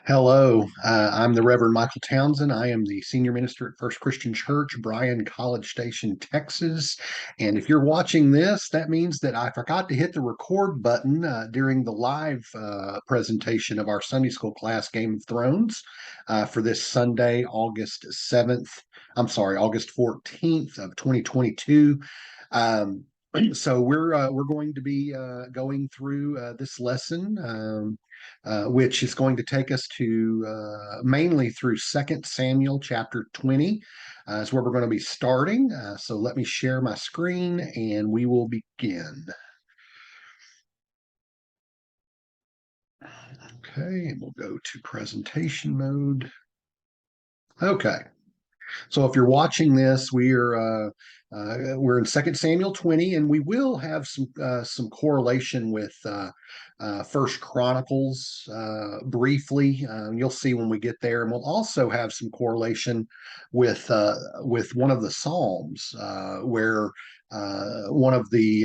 Hello, I'm the Reverend Michael Townsend. I am the senior minister at First Christian Church, Bryan, College Station, Texas. And if you're watching this, that means that I forgot to hit the record button during the live presentation of our Sunday school class, Game of Thrones, for this Sunday, August 7th. I'm sorry, August 14th of 2022. Um, so we're going to be going through this lesson. Which is going to take us to mainly through Second Samuel chapter 20 is where we're going to be starting. So let me share my screen and we will begin. Okay, and we'll go to presentation mode. Okay. So if you're watching this, we're in Second Samuel 20, and we will have some correlation with First Chronicles briefly. You'll see when we get there, and we'll also have some correlation with one of the Psalms, where one of the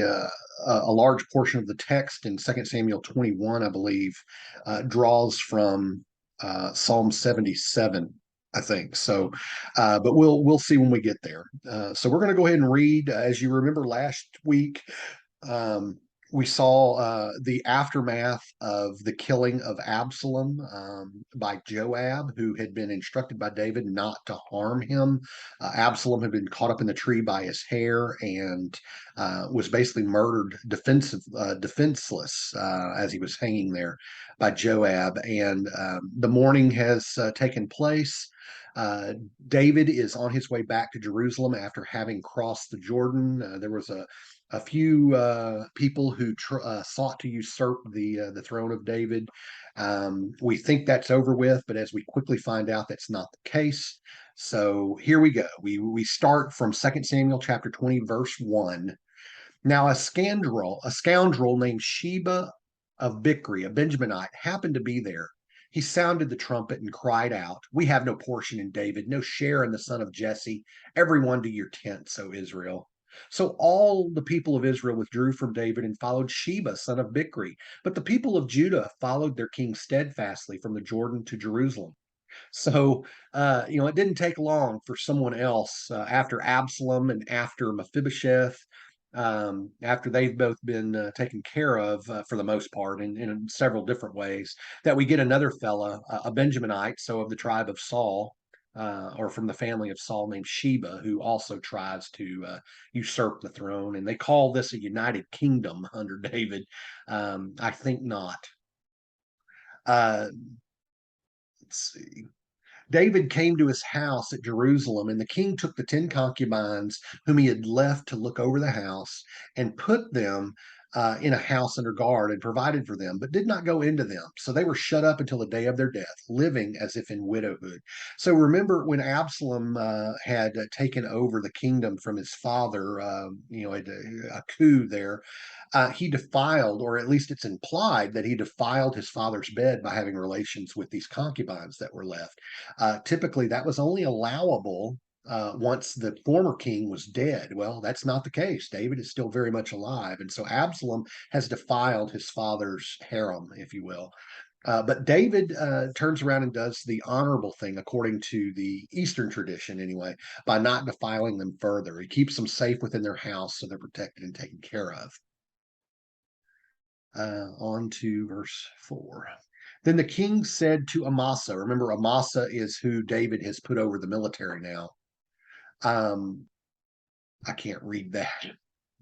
a large portion of the text in Second Samuel 21, I believe, draws from Psalm 77. I think so, but we'll see when we get there. So we're going to go ahead and read. As you remember, last week um, we saw the aftermath of the killing of Absalom by Joab, who had been instructed by David not to harm him. Absalom had been caught up in the tree by his hair and was basically murdered defenseless as he was hanging there by Joab. And the mourning has taken place. Uh, David is on his way back to Jerusalem after having crossed the Jordan. There was a few people who sought to usurp the throne of David. We think that's over with, but as we quickly find out, that's not the case. So here we go. We start from Second Samuel chapter 20, verse 1. Now a scoundrel named Sheba of Bichri, a Benjaminite, happened to be there. He sounded the trumpet and cried out, "We have no portion in David, no share in the son of Jesse. Everyone to your tents, O Israel." So all the people of Israel withdrew from David and followed Sheba, son of Bichri. But the people of Judah followed their king steadfastly from the Jordan to Jerusalem. So, it didn't take long for someone else after Absalom and after Mephibosheth, after they've both been taken care of for the most part in several different ways, that we get another fella, a Benjaminite, so of the tribe of Saul. Or from the family of Saul, named Sheba, who also tries to usurp the throne. And they call this a united kingdom under David. I think not. Uh, let's see. David came to his house at Jerusalem, and the king took the 10 concubines whom he had left to look over the house and put them in a house under guard and provided for them, but did not go into them. So they were shut up until the day of their death, living as if in widowhood. So remember when Absalom had taken over the kingdom from his father, a coup there. He defiled, or at least it's implied that he defiled his father's bed by having relations with these concubines that were left. Typically, that was only allowable once the former king was dead. Well, that's not the case. David is still very much alive. And so Absalom has defiled his father's harem, if you will. But David turns around and does the honorable thing, according to the Eastern tradition, anyway, by not defiling them further. He keeps them safe within their house so they're protected and taken care of. On to verse 4. Then the king said to Amasa, remember, Amasa is who David has put over the military now. I can't read that.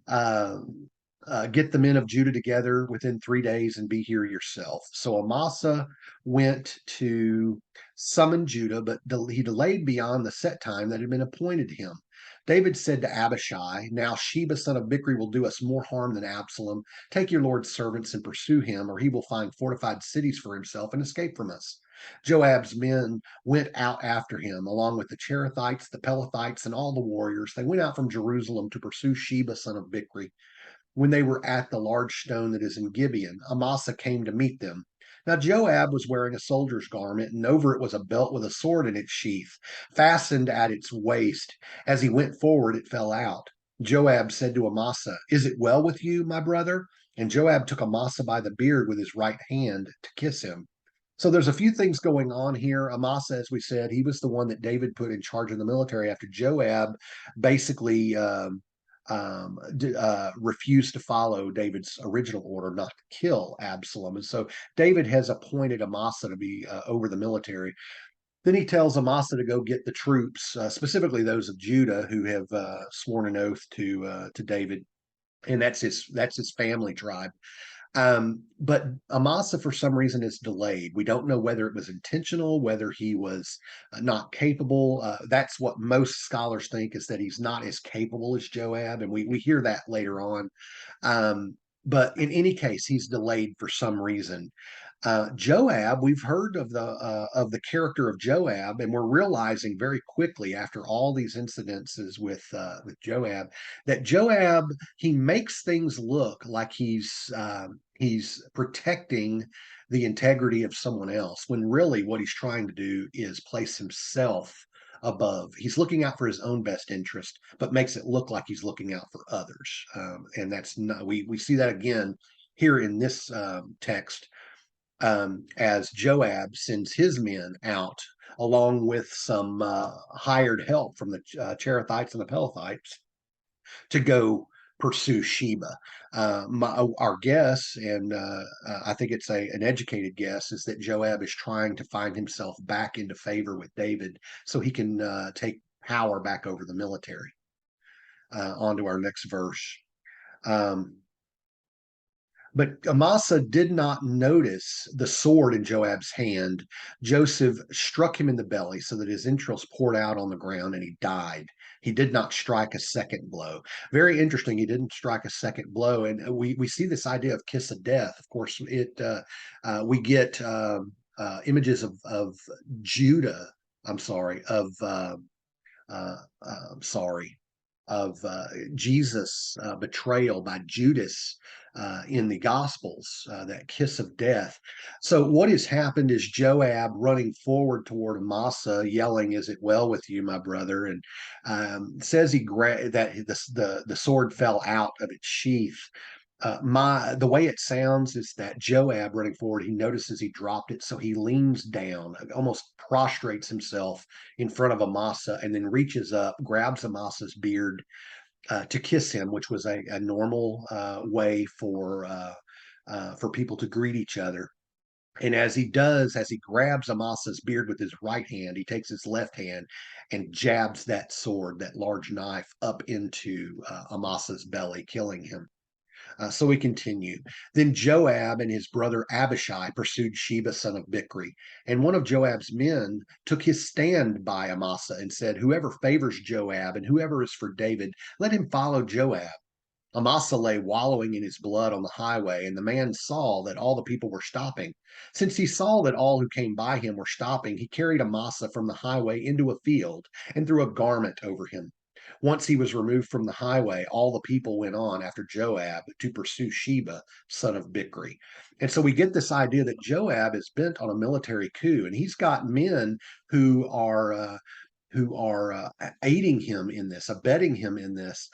Uh, get the men of Judah together within 3 days and be here yourself. So Amasa went to summon Judah, but he delayed beyond the set time that had been appointed to him. David said to Abishai, "Now Sheba, son of Bichri, will do us more harm than Absalom. Take your Lord's servants and pursue him, or he will find fortified cities for himself and escape from us." Joab's men went out after him, along with the Cherethites, the Pelethites, and all the warriors. They went out from Jerusalem to pursue Sheba, son of Bichri. When they were at the large stone that is in Gibeon, Amasa came to meet them. Now Joab was wearing a soldier's garment, and over it was a belt with a sword in its sheath, fastened at its waist. As he went forward, it fell out. Joab said to Amasa, "Is it well with you, my brother?" And Joab took Amasa by the beard with his right hand to kiss him. So there's a few things going on here. Amasa, as we said, he was the one that David put in charge of the military after Joab basically refused to follow David's original order not to kill Absalom. And so David has appointed Amasa to be over the military. Then he tells Amasa to go get the troops, specifically those of Judah who have sworn an oath to David, and that's his family tribe. But Amasa, for some reason, is delayed. We don't know whether it was intentional, whether he was not capable. That's what most scholars think, is that he's not as capable as Joab, and we hear that later on. But in any case, he's delayed for some reason. Joab, we've heard of the character of Joab, and we're realizing very quickly after all these incidences with Joab that Joab, he makes things look like he's protecting the integrity of someone else, when really what he's trying to do is place himself above. He's looking out for his own best interest, but makes it look like he's looking out for others. And that's not, we see that again here in this text, as Joab sends his men out along with some hired help from the Cherethites and the Pelethites to go pursue Sheba. Our guess, and I think it's an educated guess, is that Joab is trying to find himself back into favor with David so he can take power back over the military. On to our next verse. But Amasa did not notice the sword in Joab's hand. Joseph struck him in the belly so that his entrails poured out on the ground and he died. He did not strike a second blow. Very interesting. He didn't strike a second blow. And we see this idea of kiss of death. Of course, we get images of Judah. I'm sorry, sorry, of Jesus' betrayal by Judas in the Gospels, that kiss of death. So what has happened is Joab running forward toward Amasa, yelling, "Is it well with you, my brother?" And says that the sword fell out of its sheath. The way it sounds is that Joab running forward, he notices he dropped it, so he leans down, almost prostrates himself in front of Amasa, and then reaches up, grabs Amasa's beard to kiss him, which was a normal way for people to greet each other. And as he does, as he grabs Amasa's beard with his right hand, he takes his left hand and jabs that sword, that large knife, up into Amasa's belly, killing him. So we continue. Then Joab and his brother Abishai pursued Sheba, son of Bichri. And one of Joab's men took his stand by Amasa and said, "Whoever favors Joab and whoever is for David, let him follow Joab." Amasa lay wallowing in his blood on the highway, and the man saw that all the people were stopping. Since he saw that all who came by him were stopping, he carried Amasa from the highway into a field and threw a garment over him. Once he was removed from the highway, all the people went on after Joab to pursue Sheba, son of Bichri. And so we get this idea that Joab is bent on a military coup, and he's got men who are aiding him in this, abetting him in this.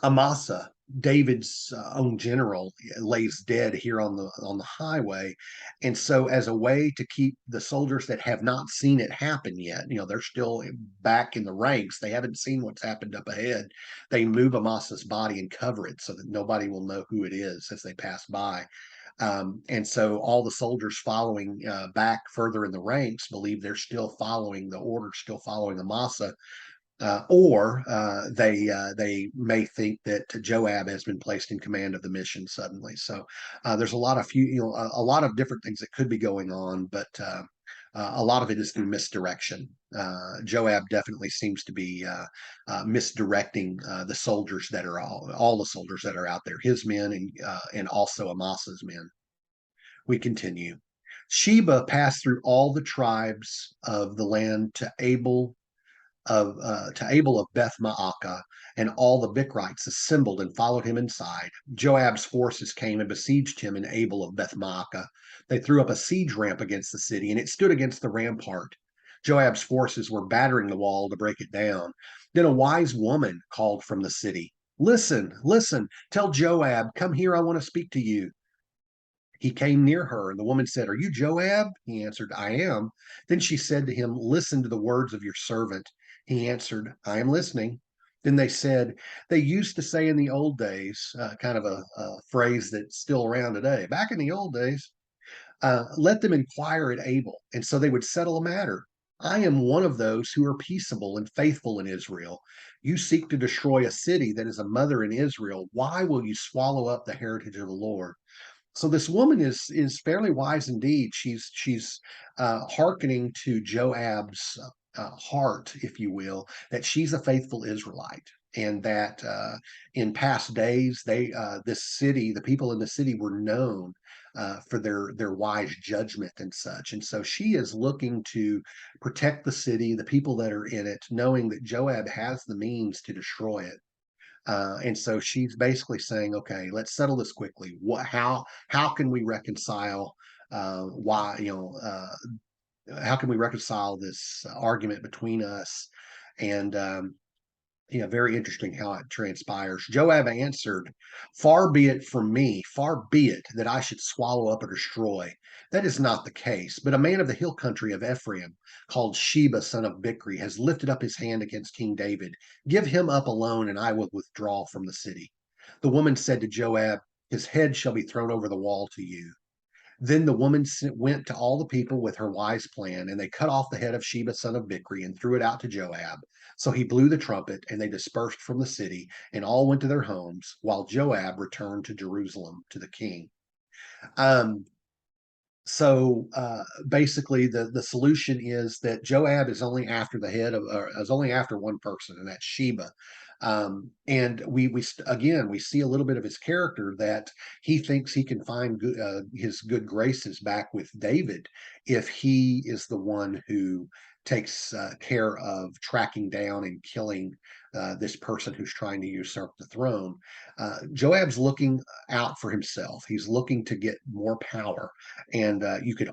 Amasa, David's own general, lays dead here on the highway, and so as a way to keep the soldiers that have not seen it happen yet, they're still back in the ranks. They haven't seen what's happened up ahead. They move Amasa's body and cover it so that nobody will know who it is as they pass by. And so all the soldiers following back further in the ranks believe they're still following the order, still following Amasa, or they may think that Joab has been placed in command of the mission suddenly. So there's a lot of different things that could be going on, but a lot of it is through misdirection. Joab definitely seems to be misdirecting the soldiers that are all the soldiers that are out there, his men and also Amasa's men. We continue. Sheba passed through all the tribes of the land to Abel of Beth Maacah, and all the Bichrites assembled and followed him inside. Joab's forces came and besieged him in Abel of Beth Maacah. They threw up a siege ramp against the city, and it stood against the rampart. Joab's forces were battering the wall to break it down. Then a wise woman called from the city, Listen, listen, tell Joab, come here, I want to speak to you. He came near her, and the woman said, Are you Joab? He answered, I am. Then she said to him, Listen to the words of your servant. He answered, I am listening. Then they said, They used to say in the old days, kind of a phrase that's still around today, back in the old days, let them inquire at Abel, and so they would settle a matter. I am one of those who are peaceable and faithful in Israel. You seek to destroy a city that is a mother in Israel. Why will you swallow up the heritage of the Lord? So this woman is fairly wise indeed. She's hearkening to Joab's heart, if you will, that she's a faithful Israelite, and that in past days this city, the people in the city were known for their wise judgment and such. And so she is looking to protect the city, the people that are in it, knowing that Joab has the means to destroy it. And so she's basically saying, okay, let's settle this quickly. How can we reconcile why, how can we reconcile this argument between us? And yeah, very interesting how it transpires. Joab answered, Far be it from me, far be it that I should swallow up or destroy. That is not the case. But a man of the hill country of Ephraim, called Sheba, son of Bichri, has lifted up his hand against King David. Give him up alone, and I will withdraw from the city. The woman said to Joab, His head shall be thrown over the wall to you. Then the woman went to all the people with her wise plan, and they cut off the head of Sheba, son of Bichri, and threw it out to Joab. So he blew the trumpet, and they dispersed from the city, and all went to their homes, while Joab returned to Jerusalem to the king. Um, so basically, the solution is that Joab is only after the head of, or is only after one person, and that's Sheba. And again we see a little bit of his character, that he thinks he can find his good graces back with David if he is the one who takes care of tracking down and killing this person who's trying to usurp the throne. Joab's looking out for himself. He's looking to get more power, and you could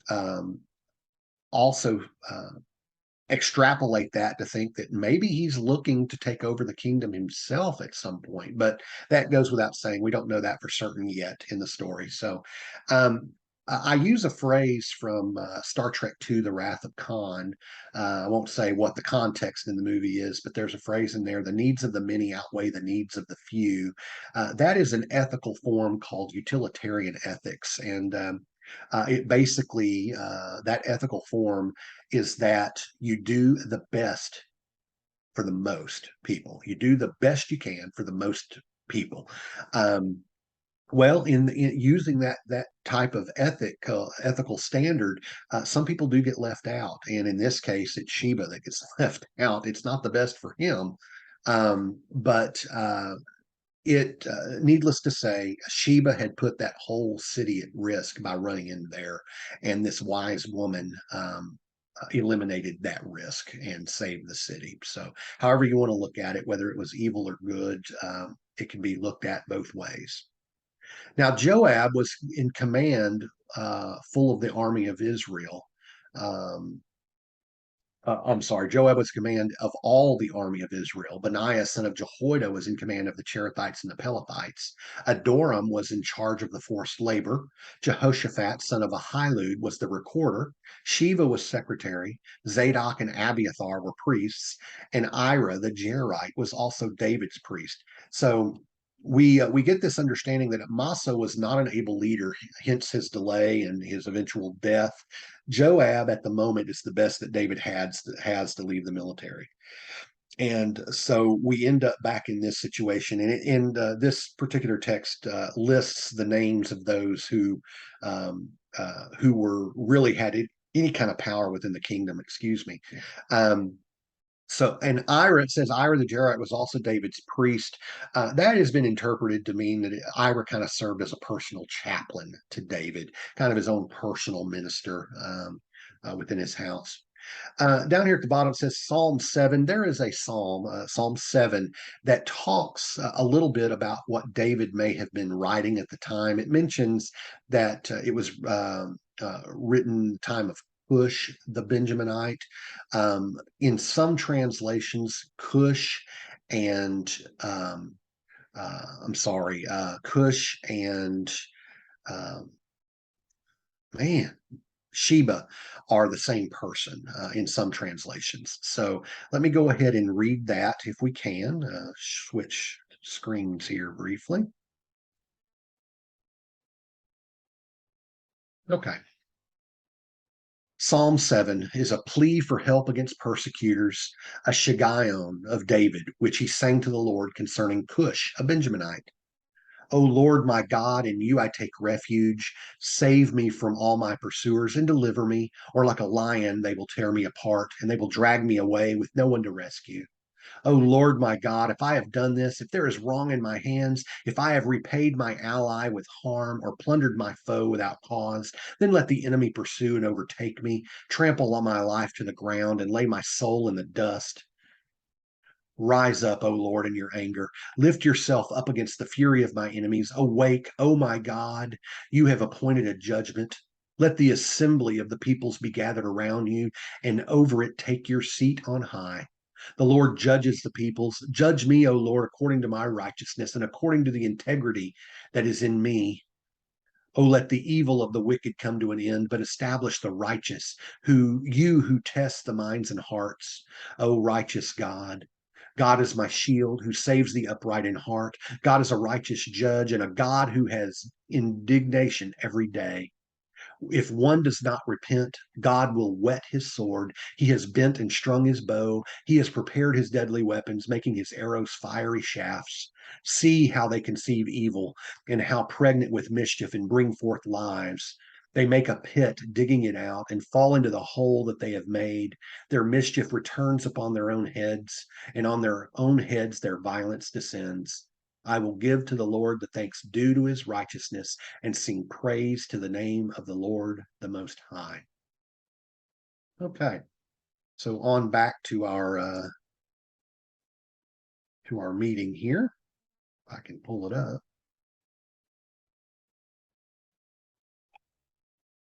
um, also extrapolate that to think that maybe he's looking to take over the kingdom himself at some point. But that goes without saying. We don't know that for certain yet in the story. So um, I use a phrase from Star Trek II, The Wrath of Khan. I won't say what the context in the movie is, but there's a phrase in there: the needs of the many outweigh the needs of the few. That is an ethical form called utilitarian ethics. And it basically, that ethical form is that you do the best for the most people. You do the best you can for the most people. Um, well, in using that type of ethical standard, some people do get left out, and in this case, it's Sheba that gets left out. It's not the best for him, but it needless to say, Sheba had put that whole city at risk by running in there, and this wise woman eliminated that risk and saved the city. So, however you want to look at it, whether it was evil or good, it can be looked at both ways. Now, Joab was in command, full of the army of Israel. Um, I'm sorry, Joab was in command of all the army of Israel. Benaiah, son of Jehoiada, was in command of the Cherethites and the Pelethites. Adoram was in charge of the forced labor. Jehoshaphat, son of Ahilud, was the recorder. Sheva was secretary. Zadok and Abiathar were priests. And Ira, the Jerite, was also David's priest. So we get this understanding that Amasa was not an able leader, hence his delay and his eventual death. Joab at the moment is the best that David has to leave the military. And so we end up back in this situation. And this particular text lists the names of those who were really had any kind of power within the kingdom. Excuse me. Um, so, and Ira, it says Ira the Jerite was also David's priest. That has been interpreted to mean that Ira kind of served as a personal chaplain to David, kind of his own personal minister within his house. Down here at the bottom it says Psalm 7. There is a psalm, Psalm 7, that talks a little bit about what David may have been writing at the time. It mentions that it was written time of Cush, the Benjaminite. In some translations, Cush and I'm sorry, Cush and um, man, Sheba are the same person in some translations. So let me go ahead and read that if we can. Switch screens here briefly. Okay. Psalm 7 is a plea for help against persecutors, a Shiggaion of David, which he sang to the Lord concerning Cush, a Benjaminite. O Lord my God, in you I take refuge. Save me from all my pursuers and deliver me, or like a lion, they will tear me apart and they will drag me away with no one to rescue. O Lord my God, if I have done this, if there is wrong in my hands, if I have repaid my ally with harm or plundered my foe without cause, then let the enemy pursue and overtake me, trample on my life to the ground, and lay my soul in the dust. Rise up, O Lord, in your anger. Lift yourself up against the fury of my enemies. Awake, O my God. You have appointed a judgment. Let the assembly of the peoples be gathered around you, and over it take your seat on high. The Lord judges the peoples. Judge me, O Lord, according to my righteousness and according to the integrity that is in me. Oh, let the evil of the wicked come to an end, but establish the righteous, who test the minds and hearts. O righteous God. God is my shield, who saves the upright in heart. God is a righteous judge and a God who has indignation every day. If one does not repent, God will whet his sword. He has bent and strung his bow. He has prepared his deadly weapons, making his arrows fiery shafts. See how they conceive evil and how pregnant with mischief and bring forth lies. They make a pit, digging it out, and fall into the hole that they have made. Their mischief returns upon their own heads, and on their own heads their violence descends. I will give to the Lord the thanks due to his righteousness and sing praise to the name of the Lord the Most High. Okay, so on back to our meeting here. If I can pull it up.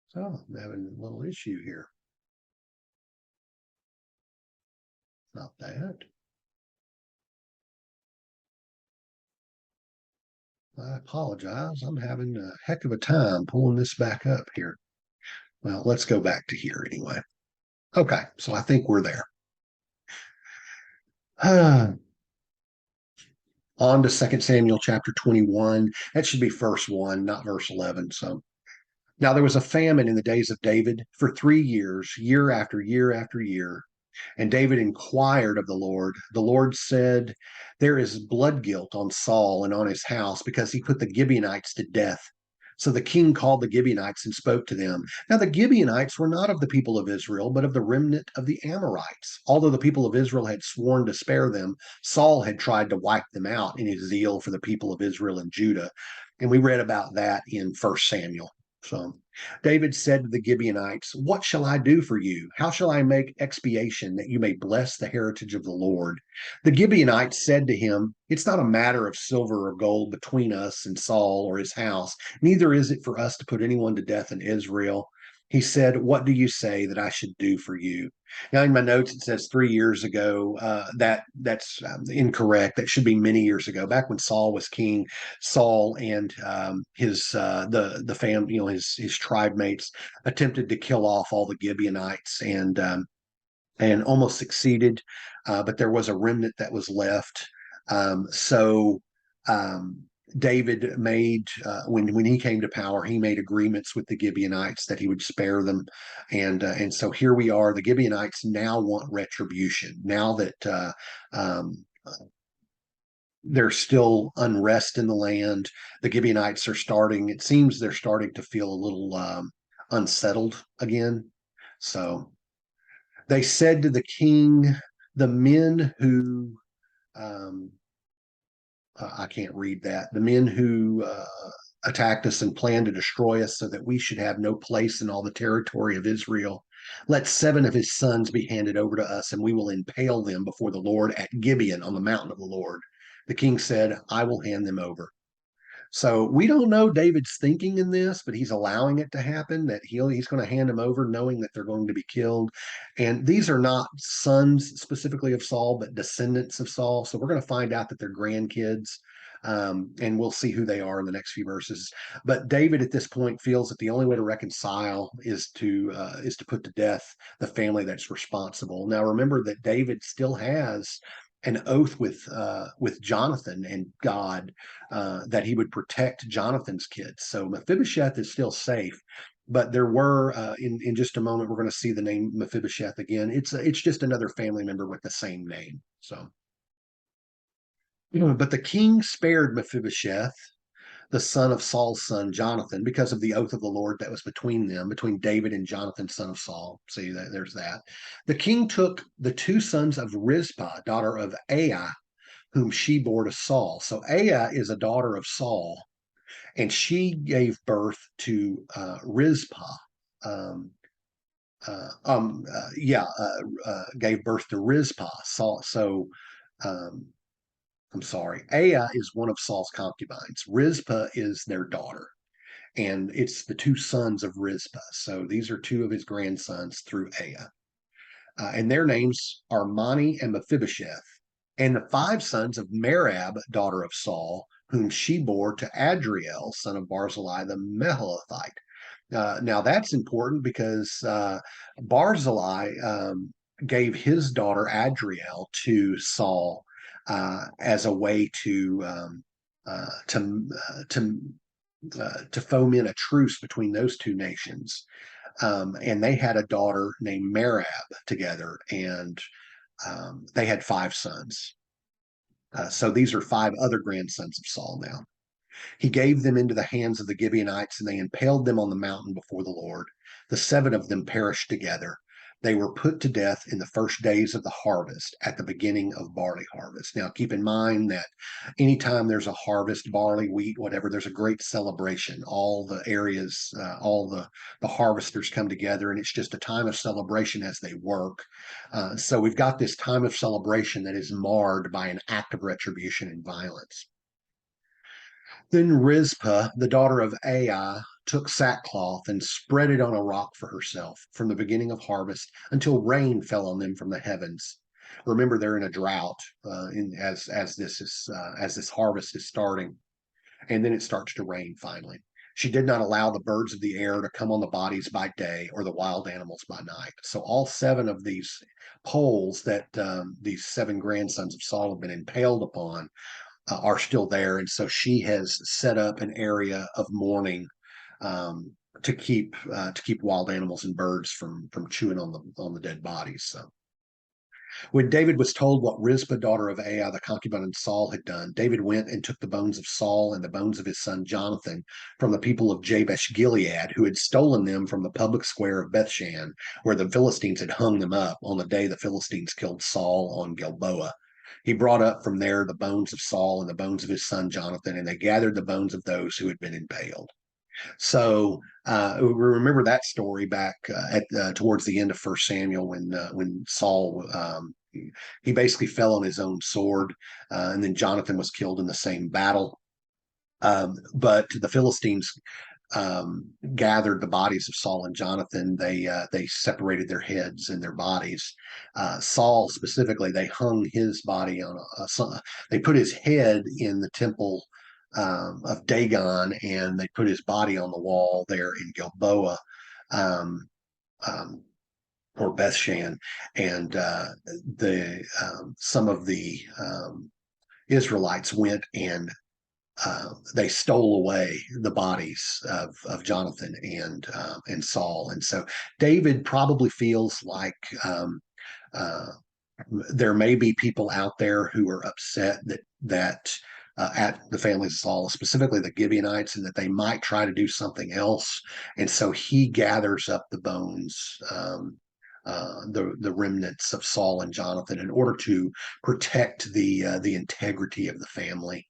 So I'm having a little issue here. Not that. I apologize. I'm having a heck of a time pulling this back up here. Well, let's go back to here anyway. Okay, so I think we're there. On to 2 Samuel chapter 21. That should be verse 1, not verse 11. So now there was a famine in the days of David for 3 years, year after year after year. And David inquired of the Lord. The Lord said, there is blood guilt on Saul and on his house because he put the Gibeonites to death. So the king called the Gibeonites and spoke to them. Now the Gibeonites were not of the people of Israel, but of the remnant of the Amorites. Although the people of Israel had sworn to spare them, Saul had tried to wipe them out in his zeal for the people of Israel and Judah. And we read about that in 1 Samuel. So David said to the Gibeonites, what shall I do for you? How shall I make expiation that you may bless the heritage of the Lord? The Gibeonites said to him, it's not a matter of silver or gold between us and Saul or his house. Neither is it for us to put anyone to death in Israel. He said, what do you say that I should do for you? Now, in my notes, it says 3 years ago. That's incorrect. That should be many years ago. Back when Saul was king, Saul and his the family, his tribe mates attempted to kill off all the Gibeonites and almost succeeded, but there was a remnant that was left. So David made when he came to power, he made agreements with the Gibeonites that he would spare them, and so here we are. The Gibeonites now want retribution. Now that there's still unrest in the land, the Gibeonites are starting. It seems they're starting to feel a little unsettled again. So they said to the king, the men who I can't read that. The men who attacked us and planned to destroy us so that we should have no place in all the territory of Israel. Let 7 of his sons be handed over to us, and we will impale them before the Lord at Gibeon on the mountain of the Lord. The king said, I will hand them over. So we don't know David's thinking in this, but he's allowing it to happen, that he's going to hand them over knowing that they're going to be killed. And these are not sons specifically of Saul, but descendants of Saul. So we're going to find out that they're grandkids. And we'll see who they are in the next few verses. But David at this point feels that the only way to reconcile is to put to death the family that's responsible. Now remember that David still has an oath with Jonathan and God, that he would protect Jonathan's kids. So Mephibosheth is still safe, but there were in just a moment we're going to see the name Mephibosheth again. It's just another family member with the same name. So, but the king spared Mephibosheth, the son of Saul's son Jonathan, because of the oath of the Lord that was between them, between David and Jonathan, son of Saul. See that there's that. The king took the two sons of Rizpah, daughter of Aiah, whom she bore to Saul. So Aiah is a daughter of Saul, and she gave birth to Rizpah. Um, gave birth to Rizpah. Saul. So, um, I'm sorry. Aiah is one of Saul's concubines. Rizpah is their daughter, and it's the two sons of Rizpah. So these are two of his grandsons through Aiah. And their names are Mani and Mephibosheth, and the five sons of Merab, daughter of Saul, whom she bore to Adriel, son of Barzillai the Meholathite. Now that's important because Barzillai gave his daughter Adriel to Saul as a way uh, to to to foment a truce between those two nations. And they had a daughter named Merab together, and they had five sons. So these are five other grandsons of Saul now. He gave them into the hands of the Gibeonites, and they impaled them on the mountain before the Lord. The seven of them perished together. They were put to death in the first days of the harvest, at the beginning of barley harvest. Now, keep in mind that anytime there's a harvest, barley, wheat, whatever, there's a great celebration. All the areas, all the harvesters come together, and it's just a time of celebration as they work. So we've got this time of celebration that is marred by an act of retribution and violence. Then Rizpah, the daughter of Aiah, took sackcloth and spread it on a rock for herself from the beginning of harvest until rain fell on them from the heavens. Remember, they're in a drought as this harvest is starting, and then it starts to rain finally. She did not allow the birds of the air to come on the bodies by day or the wild animals by night. So all seven of these poles that these seven grandsons of Saul have been impaled upon are still there, and so she has set up an area of mourning um, to keep wild animals and birds from chewing on the dead bodies. So when David was told what Rizpah, daughter of Aiah, the concubine of Saul, had done, David went and took the bones of Saul and the bones of his son Jonathan from the people of Jabesh Gilead, who had stolen them from the public square of Bethshan, where the Philistines had hung them up on the day the Philistines killed Saul on Gilboa. He brought up from there the bones of Saul and the bones of his son Jonathan, and they gathered the bones of those who had been impaled. So we remember that story back at towards the end of First Samuel when Saul he basically fell on his own sword, and then Jonathan was killed in the same battle. But the Philistines gathered the bodies of Saul and Jonathan. They separated their heads and their bodies. Saul specifically, they hung his body on they put his head in the temple of Dagon, and they put his body on the wall there in Gilboa. Um, um, or Bethshan, and the some of the Israelites went and they stole away the bodies of Jonathan and Saul, and so David probably feels like uh, there may be people out there who are upset that at the families of Saul, specifically the Gibeonites, and that they might try to do something else, and so he gathers up the bones. The remnants of Saul and Jonathan in order to protect the integrity of the family,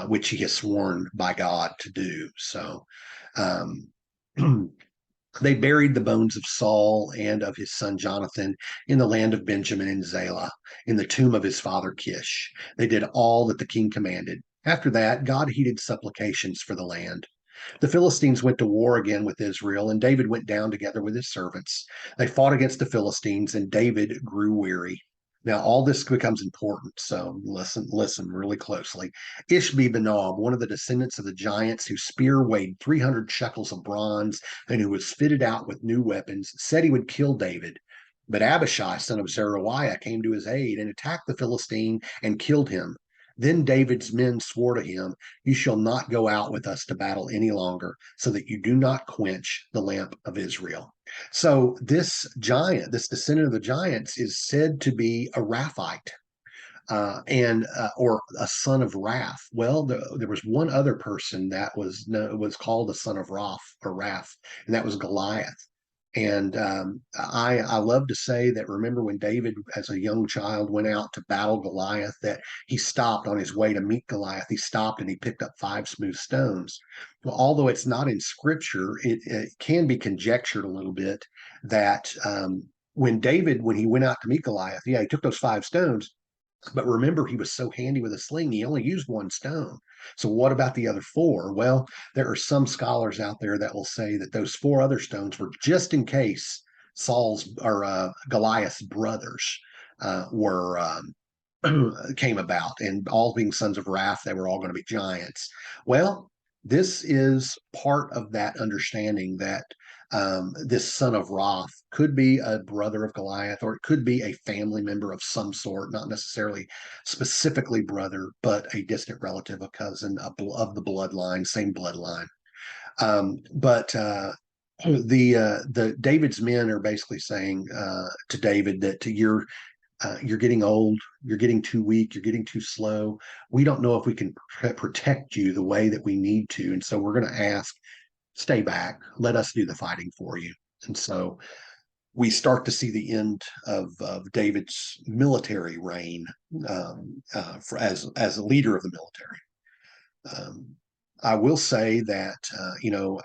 which he has sworn by God to do. So um, they buried the bones of Saul and of his son Jonathan in the land of Benjamin in Zelah, in the tomb of his father Kish. They did all that the king commanded. After that, God heeded supplications for the land. The Philistines went to war again with Israel, and David went down together with his servants. They fought against the Philistines, and David grew weary. Now, all this becomes important, so listen really closely. Ishbi-benob, one of the descendants of the giants whose spear weighed 300 shekels of bronze and who was fitted out with new weapons, said he would kill David. But Abishai, son of Zeruiah, came to his aid and attacked the Philistine and killed him. Then David's men swore to him, "You shall not go out with us to battle any longer, so that you do not quench the lamp of Israel." So this giant, this descendant of the giants, is said to be a Raphite, and or a son of Raph. Well, there was one other person that was called a son of Raph or Raph, and that was Goliath. And I love to say that, remember when David, as a young child, went out to battle Goliath, that he stopped on his way to meet Goliath. He stopped and he picked up 5 smooth stones. Well, although it's not in scripture, it can be conjectured a little bit that when he went out to meet Goliath, yeah, he took those 5 stones, but remember, he was so handy with a sling, he only used 1 stone. So, what about the other 4? Well, there are some scholars out there that will say that those 4 other stones were just in case Saul's or Goliath's brothers were came about, and all being sons of Raph, they were all going to be giants. Well, this is part of that understanding that this son of Raph could be a brother of Goliath, or it could be a family member of some sort, not necessarily specifically brother, but a distant relative, a cousin of the bloodline, same bloodline. But the David's men are basically saying to David that you're getting old, you're getting too weak, you're getting too slow. We don't know if we can protect you the way that we need to, and so we're going to ask, stay back, let us do the fighting for you. And so we start to see the end of David's military reign, as a leader of the military. I will say that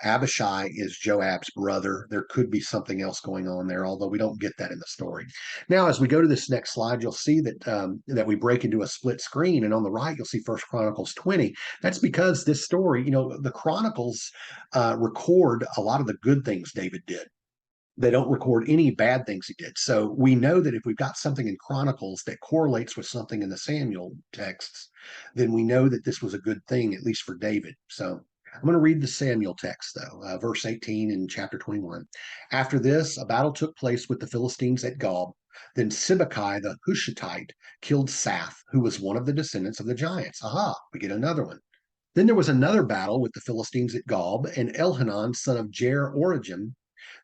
Abishai is Joab's brother. There could be something else going on there, although we don't get that in the story. Now, as we go to this next slide, you'll see that we break into a split screen, and on the right you'll see First Chronicles 20. That's because this story, the Chronicles record a lot of the good things David did. They don't record any bad things he did. So we know that if we've got something in Chronicles that correlates with something in the Samuel texts, then we know that this was a good thing, at least for David. So I'm going to read the Samuel text, though, verse 18 in chapter 21. After this, a battle took place with the Philistines at Gob. Then Sibbecai the Hushathite killed Saph, who was one of the descendants of the giants. Aha, we get another one. Then there was another battle with the Philistines at Gob, and Elhanan, son of Jer-Origim,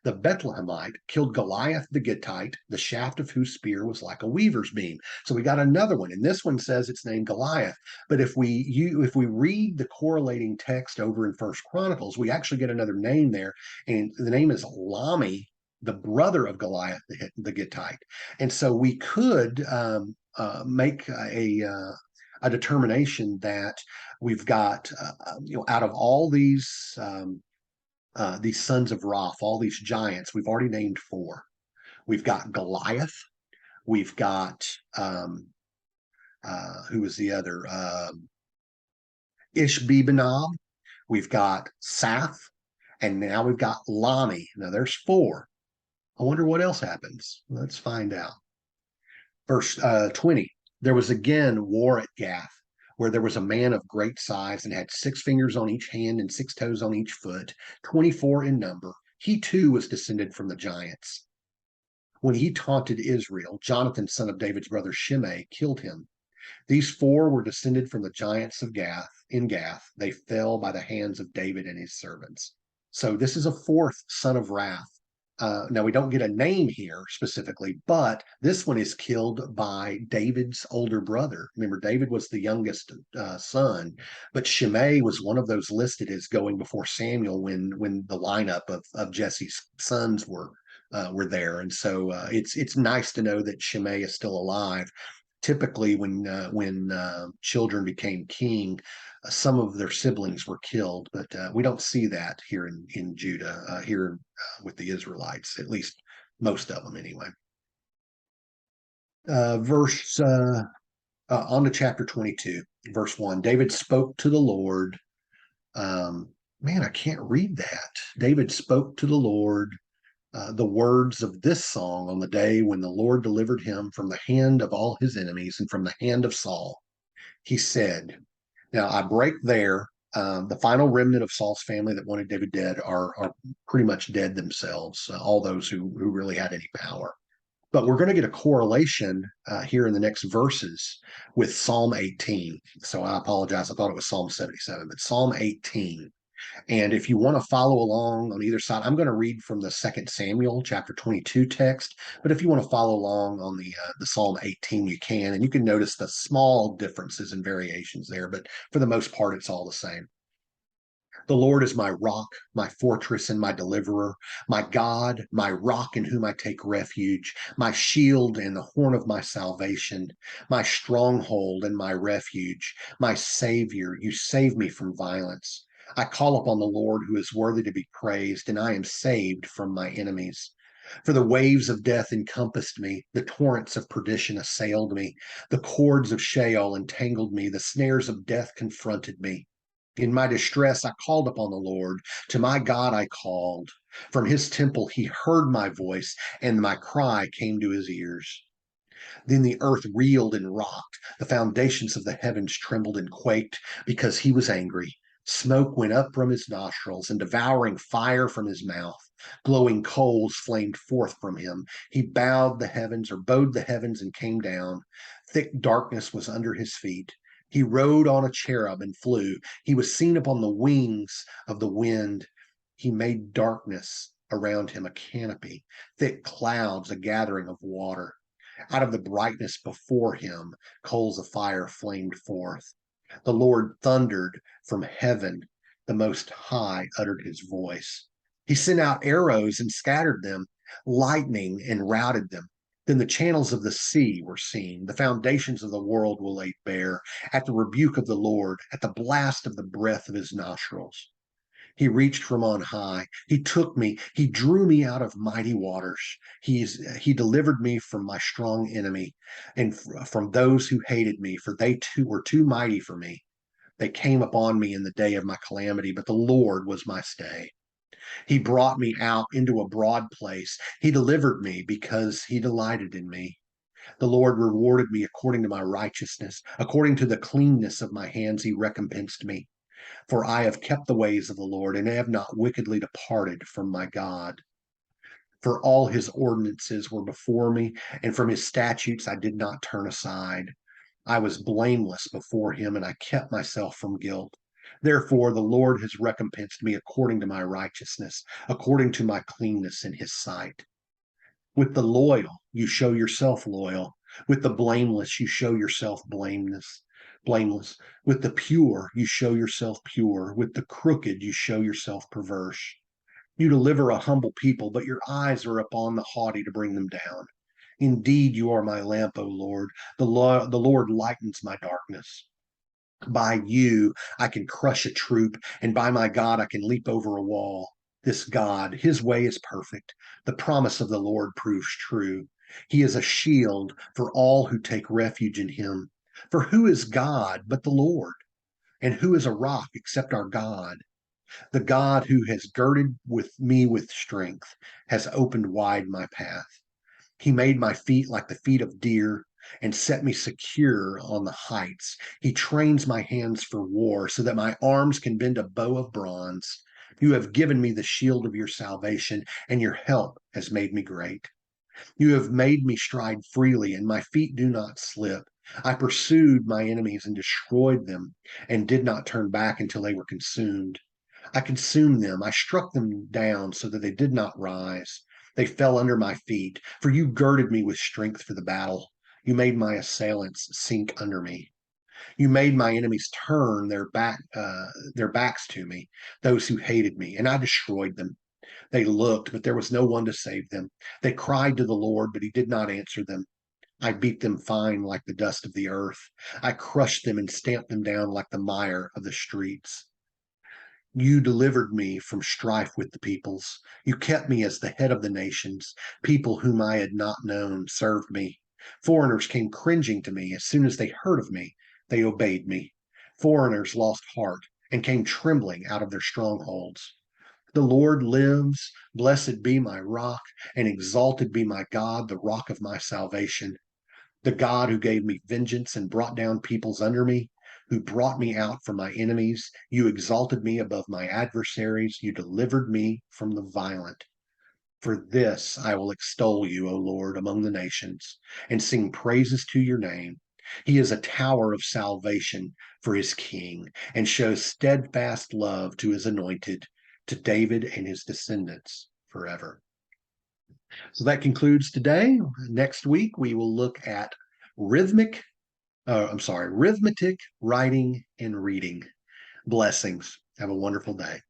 the Bethlehemite, killed Goliath the Gittite, the shaft of whose spear was like a weaver's beam. So we got another one, and this one says it's named Goliath. But if we read the correlating text over in First Chronicles, we actually get another name there, and the name is Lami, the brother of Goliath the Gittite. And so we could make a determination that we've got, out of all these sons of Raph, all these giants, we've already named 4. We've got Goliath. We've got who was the other? Ishbi-benob. We've got Saph, and now we've got Lami. Now there's 4. I wonder what else happens. Let's find out. Verse 20. There was again war at Gath, where there was a man of great size and had 6 fingers on each hand and 6 toes on each foot, 24 in number. He too was descended from the giants. When he taunted Israel, Jonathan, son of David's brother Shimei, killed him. These 4 were descended from the giants of Gath. In Gath, they fell by the hands of David and his servants. So this is a 4th son of Raph. Now, we don't get a name here specifically, but this one is killed by David's older brother. Remember, David was the youngest son, but Shimei was one of those listed as going before Samuel when the lineup of Jesse's sons were there. And so it's nice to know that Shimei is still alive. Typically, when children became king, some of their siblings were killed, but we don't see that here in Judah, here with the Israelites, at least most of them anyway. Verse On to chapter 22, verse 1. David spoke to the Lord. Man, I can't read that. David spoke to the Lord the words of this song on the day when the Lord delivered him from the hand of all his enemies and from the hand of Saul. He said, now I break there. The final remnant of Saul's family that wanted David dead are pretty much dead themselves, all those who really had any power. But we're going to get a correlation here in the next verses with Psalm 18. So I apologize. I thought it was Psalm 77, but Psalm 18. And if you want to follow along on either side, I'm going to read from the Second Samuel chapter 22 text. But if you want to follow along on the Psalm 18, you can, and you can notice the small differences and variations there. But for the most part, it's all the same. The Lord is my rock, my fortress, and my deliverer, my God, my rock in whom I take refuge, my shield and the horn of my salvation, my stronghold and my refuge, my Savior. You save me from violence. I call upon the Lord who is worthy to be praised, and I am saved from my enemies. For the waves of death encompassed me, the torrents of perdition assailed me, the cords of Sheol entangled me, the snares of death confronted me. In my distress, I called upon the Lord. To my God, I called. From his temple, he heard my voice, and my cry came to his ears. Then the earth reeled and rocked. The foundations of the heavens trembled and quaked because he was angry. Smoke went up from his nostrils and devouring fire from his mouth. Glowing coals flamed forth from him. He bowed the heavens or bowed the heavens and came down. Thick darkness was under his feet. He rode on a cherub and flew. He was seen upon the wings of the wind. He made darkness around him a canopy, thick clouds a gathering of water. Out of the brightness before him, coals of fire flamed forth. The Lord thundered from heaven. The Most High uttered his voice. He sent out arrows and scattered them, lightning and routed them. Then the channels of the sea were seen. The foundations of the world were laid bare at the rebuke of the Lord, at the blast of the breath of his nostrils. He reached from on high. He took me. He drew me out of mighty waters. He delivered me from my strong enemy and from those who hated me, for they too were too mighty for me. They came upon me in the day of my calamity, but the Lord was my stay. He brought me out into a broad place. He delivered me because he delighted in me. The Lord rewarded me according to my righteousness. According to the cleanness of my hands, he recompensed me. For I have kept the ways of the Lord and have not wickedly departed from my God. For all his ordinances were before me, and from his statutes I did not turn aside. I was blameless before him, and I kept myself from guilt. Therefore, the Lord has recompensed me according to my righteousness, according to my cleanness in his sight. With the loyal, you show yourself loyal. With the blameless, you show yourself blameless. With the pure, you show yourself pure. With the crooked, you show yourself perverse. You deliver a humble people, but your eyes are upon the haughty to bring them down. Indeed, you are my lamp, O Lord. The Lord lightens my darkness. By you, I can crush a troop, and by my God, I can leap over a wall. This God, his way is perfect. The promise of the Lord proves true. He is a shield for all who take refuge in him. For who is God but the Lord? And who is a rock except our God? The God who has girded me with strength has opened wide my path. He made my feet like the feet of deer and set me secure on the heights. He trains my hands for war so that my arms can bend a bow of bronze. You have given me the shield of your salvation, and your help has made me great. You have made me stride freely, and my feet do not slip. I pursued my enemies and destroyed them, and did not turn back until they were consumed. I consumed them. I struck them down so that they did not rise. They fell under my feet, for you girded me with strength for the battle. You made my assailants sink under me. You made my enemies turn their backs to me, those who hated me, and I destroyed them. They looked, but there was no one to save them. They cried to the Lord, but he did not answer them. I beat them fine like the dust of the earth. I crushed them and stamped them down like the mire of the streets. You delivered me from strife with the peoples. You kept me as the head of the nations. People whom I had not known served me. Foreigners came cringing to me. As soon as they heard of me, they obeyed me. Foreigners lost heart and came trembling out of their strongholds. The Lord lives. Blessed be my rock, and exalted be my God, the rock of my salvation. The God who gave me vengeance and brought down peoples under me, who brought me out from my enemies. You exalted me above my adversaries. You delivered me from the violent. For this I will extol you, O Lord, among the nations, and sing praises to your name. He is a tower of salvation for his king, and shows steadfast love to his anointed, to David and his descendants forever. So that concludes today. Next week, we will look at arithmetic writing and reading. Blessings. Have a wonderful day.